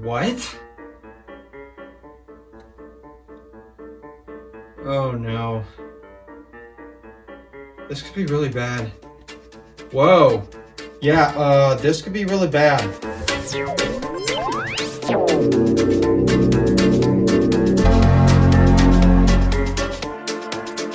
What? Oh no. This could be really bad. Whoa. Yeah, this could be really bad.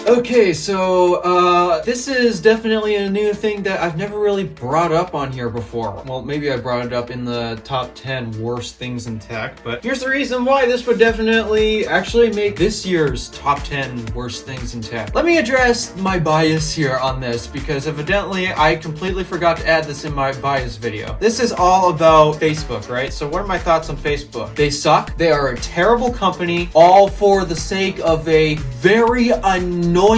Okay, so, this is definitely a new thing that I've never really brought up on here before. Well, maybe I brought it up in the top 10 worst things in tech, but here's the reason why this would definitely actually make this year's top 10 worst things in tech. Let me address my bias here on this, because evidently I completely forgot to add this in my bias video. This is all about Facebook, right? So what are my thoughts on Facebook? They suck. They are a terrible company, all for the sake of a very annoying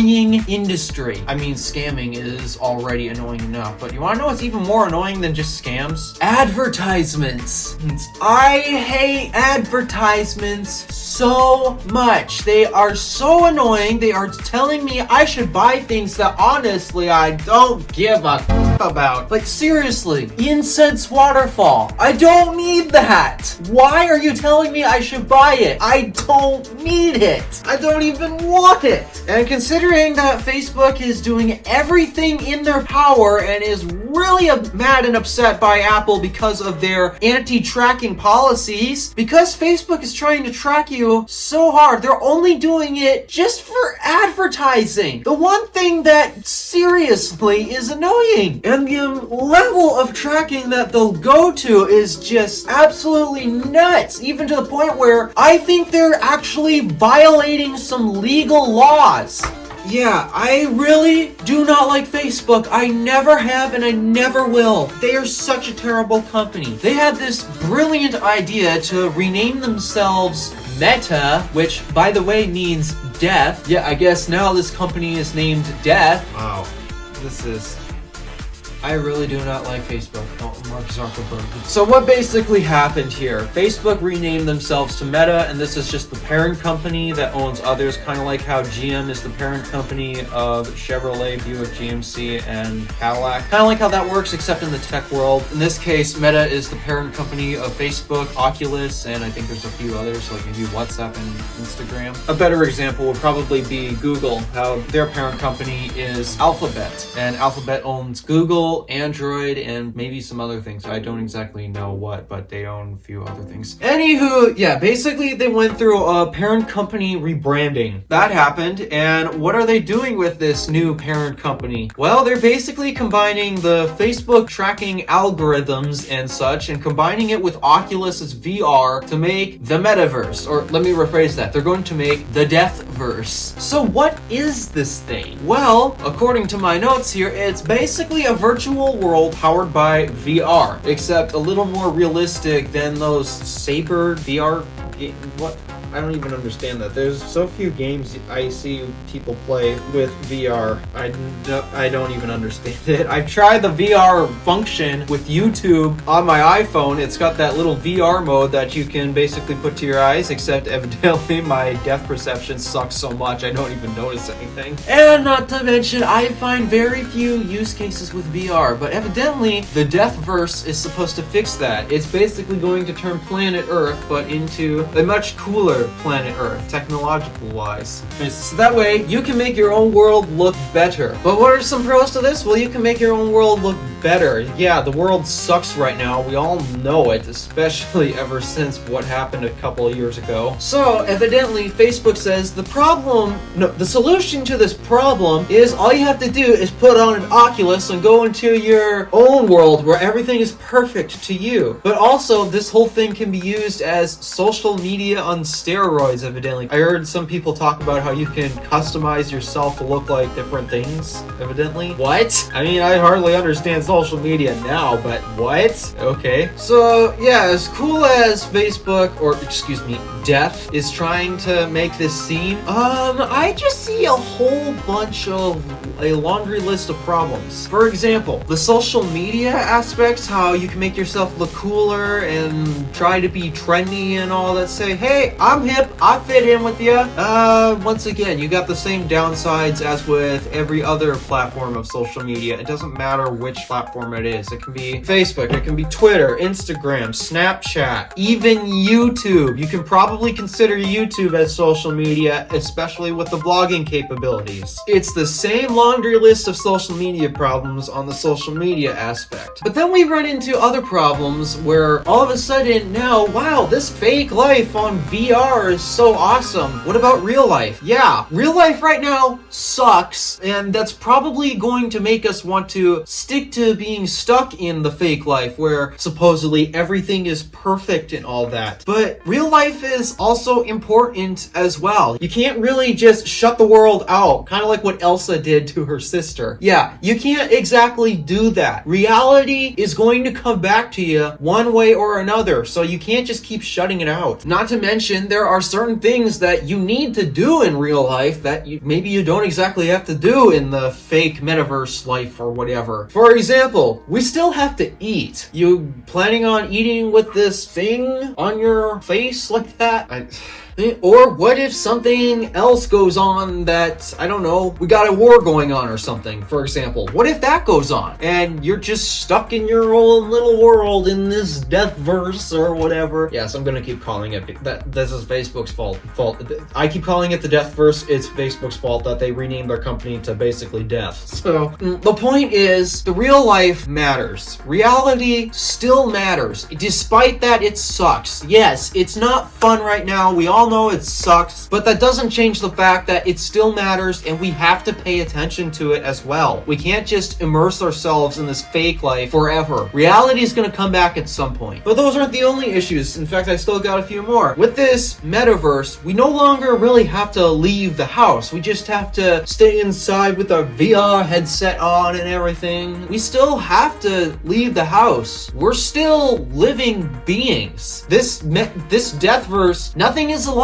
industry. I mean, scamming is already annoying enough, but you wanna know what's even more annoying than just scams? Advertisements. I hate advertisements so much. They are so annoying. They are telling me I should buy things that honestly I don't give a about. Like seriously, incense waterfall. I don't need that. Why are you telling me I should buy it? I don't need it. I don't even want it. And considering that Facebook is doing everything in their power and is really mad and upset by Apple because of their anti-tracking policies, because Facebook is trying to track you so hard, they're only doing it just for advertising. The one thing that seriously is annoying. And the level of tracking that they'll go to is just absolutely nuts, even to the point where I think they're actually violating some legal laws. Yeah, I really do not like Facebook. I never have and I never will. They are such a terrible company. They had this brilliant idea to rename themselves Meta, which, by the way, means death. Yeah, I guess now this company is named Death. Wow, this is... I really do not like Facebook. Oh, Mark Zuckerberg. So what basically happened here? Facebook renamed themselves to Meta, and this is just the parent company that owns others, kind of like how GM is the parent company of Chevrolet, Buick, GMC, and Cadillac. Kind of like how that works, except in the tech world. In this case, Meta is the parent company of Facebook, Oculus, and I think there's a few others, like maybe WhatsApp and Instagram. A better example would probably be Google, how their parent company is Alphabet, and Alphabet owns Google, Android, and maybe some other things. I don't exactly know what, but they own a few other things. Anywho, yeah, basically they went through a parent company rebranding. That happened, and what are they doing with this new parent company? Well, they're basically combining the Facebook tracking algorithms and such, and combining it with Oculus's VR to make the Metaverse. Or let me rephrase that. They're going to make the Deathverse. So what is this thing? Well, according to my notes here, it's basically a virtual world powered by VR, except a little more realistic than those Saber VR. What? I don't even understand that. There's so few games I see people play with VR. I don't even understand it. I've tried the VR function with YouTube on my iPhone. It's got that little VR mode that you can basically put to your eyes, except evidently my depth perception sucks so much I don't even notice anything. And not to mention, I find very few use cases with VR, but evidently the Deathverse is supposed to fix that. It's basically going to turn planet Earth, but into a much cooler planet Earth, technological wise. So that way, you can make your own world look better. But what are some pros to this? Well, you can make your own world look better. Yeah, the world sucks right now. We all know it, especially ever since what happened a couple of years ago. So, evidently, Facebook says the solution to this problem is all you have to do is put on an Oculus and go into your own world where everything is perfect to you. But also, this whole thing can be used as social media on steroids, evidently. I heard some people talk about how you can customize yourself to look like different things, evidently. What? I mean, I hardly understand social media now, but what? Okay. So, yeah, as cool as Facebook, or excuse me, Death is trying to make this seem, I just see a whole bunch of a laundry list of problems. For example, the social media aspects, how you can make yourself look cooler and try to be trendy and all that, say, hey, I'm I'm hip, I fit in with you. Once again, you got the same downsides as with every other platform of social media. It doesn't matter which platform it is. It can be Facebook, it can be Twitter, Instagram, Snapchat, even YouTube. You can probably consider YouTube as social media, especially with the vlogging capabilities. It's the same laundry list of social media problems on the social media aspect. But then we run into other problems where all of a sudden now, wow, this fake life on VR is so awesome. What about real life? Yeah, real life right now sucks, and that's probably going to make us want to stick to being stuck in the fake life where supposedly everything is perfect and all that. But real life is also important as well. You can't really just shut the world out, kind of like what Elsa did to her sister. Yeah, you can't exactly do that. Reality is going to come back to you one way or another, so you can't just keep shutting it out. Not to mention, there are certain things that you need to do in real life that maybe you don't exactly have to do in the fake metaverse life or whatever. For example, we still have to eat. You planning on eating with this thing on your face like that? Or what if something else goes on that, I don't know, we got a war going on or something, for example. What if that goes on and you're just stuck in your own little world in this Deathverse or whatever? Yes, I'm gonna keep calling it that. This is Facebook's fault. I keep calling it the Deathverse. It's Facebook's fault that they renamed their company to basically Death. So the point is, the real life matters. Reality still matters. Despite that, it sucks. Yes, it's not fun right now. We all know it sucks, but that doesn't change the fact that it still matters and we have to pay attention to it as well. We can't just immerse ourselves in this fake life forever. Reality is going to come back at some point. But those aren't the only issues. In fact, I still got a few more. With this metaverse, we no longer really have to leave the house. We just have to stay inside with our VR headset on and everything. We still have to leave the house. We're still living beings. This Deathverse, nothing is alive.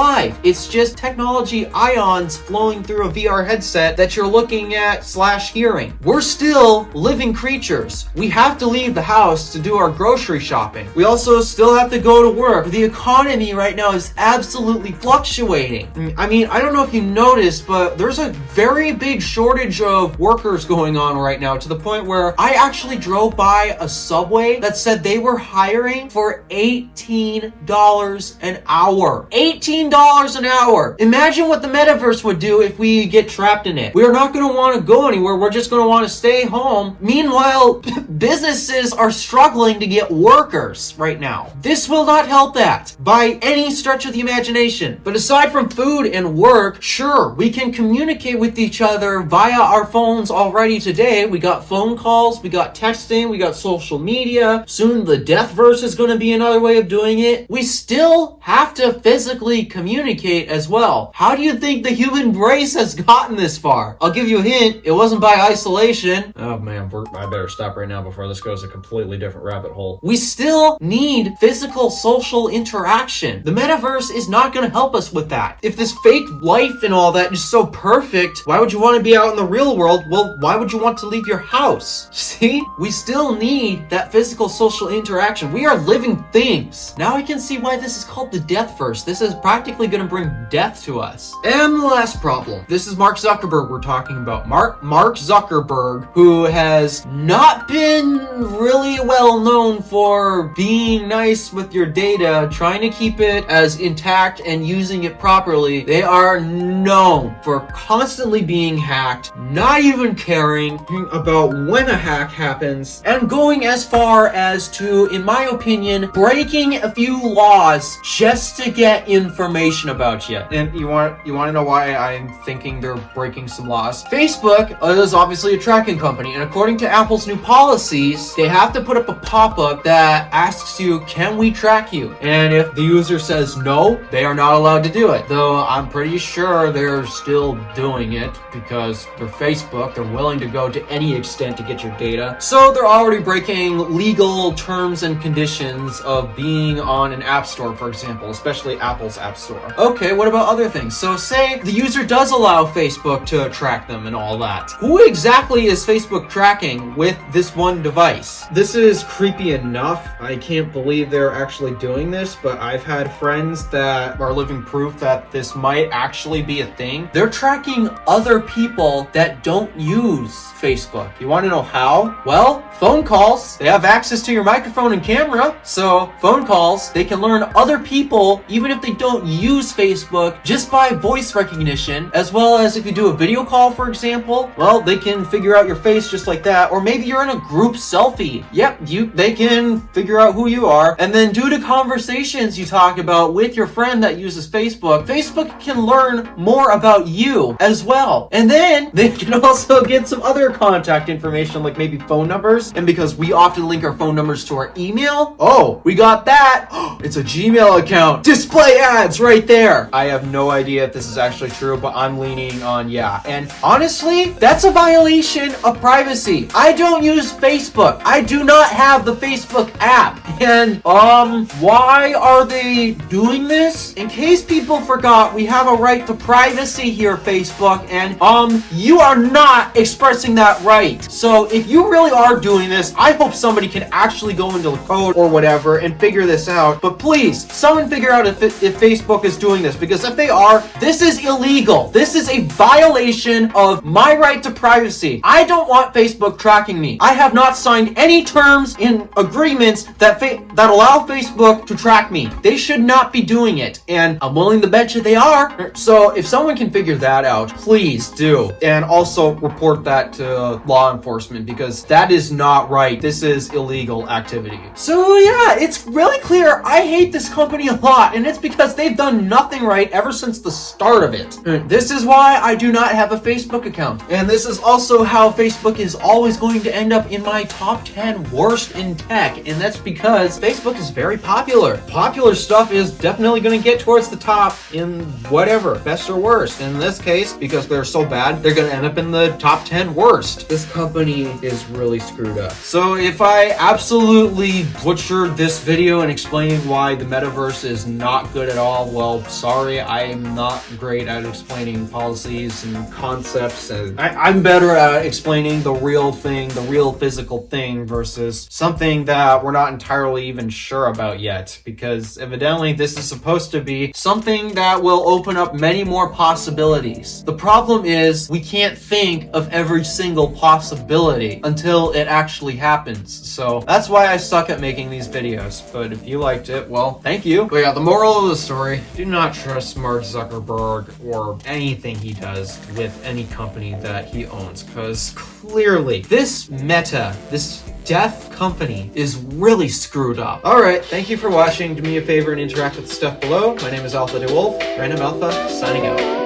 It's just technology ions flowing through a VR headset that you're looking at / hearing. We're still living creatures. We have to leave the house to do our grocery shopping. We also still have to go to work. The economy right now is absolutely fluctuating. I mean, I don't know if you noticed, but there's a very big shortage of workers going on right now, to the point where I actually drove by a Subway that said they were hiring for $18 an hour. $18 an hour. Imagine what the metaverse would do if we get trapped in it. We are not going to want to go anywhere. We're just going to want to stay home. Meanwhile, businesses are struggling to get workers right now. This will not help that by any stretch of the imagination. But aside from food and work, sure, we can communicate with each other via our phones already today. We got phone calls, we got texting, we got social media. Soon the Deathverse is going to be another way of doing it. We still have to physically communicate as well. How do you think the human race has gotten this far? I'll give you a hint. It wasn't by isolation. Oh man, I better stop right now before this goes a completely different rabbit hole. We still need physical social interaction. The metaverse is not going to help us with that. If this fake life and all that is so perfect, why would you want to be out in the real world? Well, why would you want to leave your house? See? We still need that physical social interaction. We are living things. Now I can see why this is called the Deathverse. This is practically going to bring death to us. And the last problem. This is Mark Zuckerberg we're talking about. Mark Zuckerberg, who has not been really well known for being nice with your data, trying to keep it as intact and using it properly. They are known for constantly being hacked, not even caring about when a hack happens, and going as far as to, in my opinion, breaking a few laws just to get information about you. And you want to know why I'm thinking they're breaking some laws? Facebook is obviously a tracking company, and according to Apple's new policies, they have to put up a pop-up that asks you, can we track you? And if the user says no, they are not allowed to do it. Though I'm pretty sure they're still doing it because they're Facebook. They're willing to go to any extent to get your data. So they're already breaking legal terms and conditions of being on an app store, for example, especially Apple's app App Store. Okay, what about other things? So say the user does allow Facebook to track them and all that. Who exactly is Facebook tracking with this one device? This is creepy enough. I can't believe they're actually doing this, but I've had friends that are living proof that this might actually be a thing. They're tracking other people that don't use Facebook. You want to know how? Well, phone calls. They have access to your microphone and camera. So phone calls, they can learn other people even if they don't use Facebook just by voice recognition, as well as if you do a video call, for example, well, they can figure out your face just like that. Or maybe you're in a group selfie. Yep, they can figure out who you are. And then due to conversations you talk about with your friend that uses Facebook, Facebook can learn more about you as well. And then they can also get some other contact information, like maybe phone numbers. And because we often link our phone numbers to our email, oh, we got that. It's a Gmail account. Display ads right there. I have no idea if this is actually true, but I'm leaning on yeah. And honestly, that's a violation of privacy. I don't use Facebook. I do not have the Facebook app. And why are they doing this? In case people forgot, we have a right to privacy here, Facebook, and you are not expressing that right. So if you really are doing this, I hope somebody can actually go into the code or whatever and figure this out. But please, someone figure out if Facebook is doing this, because if they are, this is illegal. This is a violation of my right to privacy. I don't want Facebook tracking me. I have not signed any terms in agreements that allow Facebook to track me. They should not be doing it, and I'm willing to bet you they are. So if someone can figure that out, please do. And also report that to law enforcement, because that is not right. This is illegal activity. So yeah, it's really clear I hate this company a lot, and it's because they've done nothing right ever since the start of it. This is why I do not have a Facebook account. And this is also how Facebook is always going to end up in my top 10 worst in tech, and that's because Facebook is very popular. Popular stuff is definitely going to get towards the top in whatever, best or worst. In this case, because they're so bad, they're going to end up in the top 10 worst. This company is really screwed up. So if I absolutely butchered this video in explaining why the metaverse is not good at all, well, sorry, I am not great at explaining policies and concepts, and I'm better at explaining the real thing, the real physical thing, versus something that we're not entirely even sure about yet, because evidently this is supposed to be something that will open up many more possibilities. The problem is we can't think of every single possibility until it actually happens. So that's why I suck at making these videos. But if you liked it, well, thank you. But yeah, the moral of the story, do not trust Mark Zuckerberg or anything he does with any company that he owns, because clearly this Meta, this deaf company, is really screwed up. Alright, thank you for watching. Do me a favor and interact with the stuff below. My name is DeWolf, Random Alpha, signing out.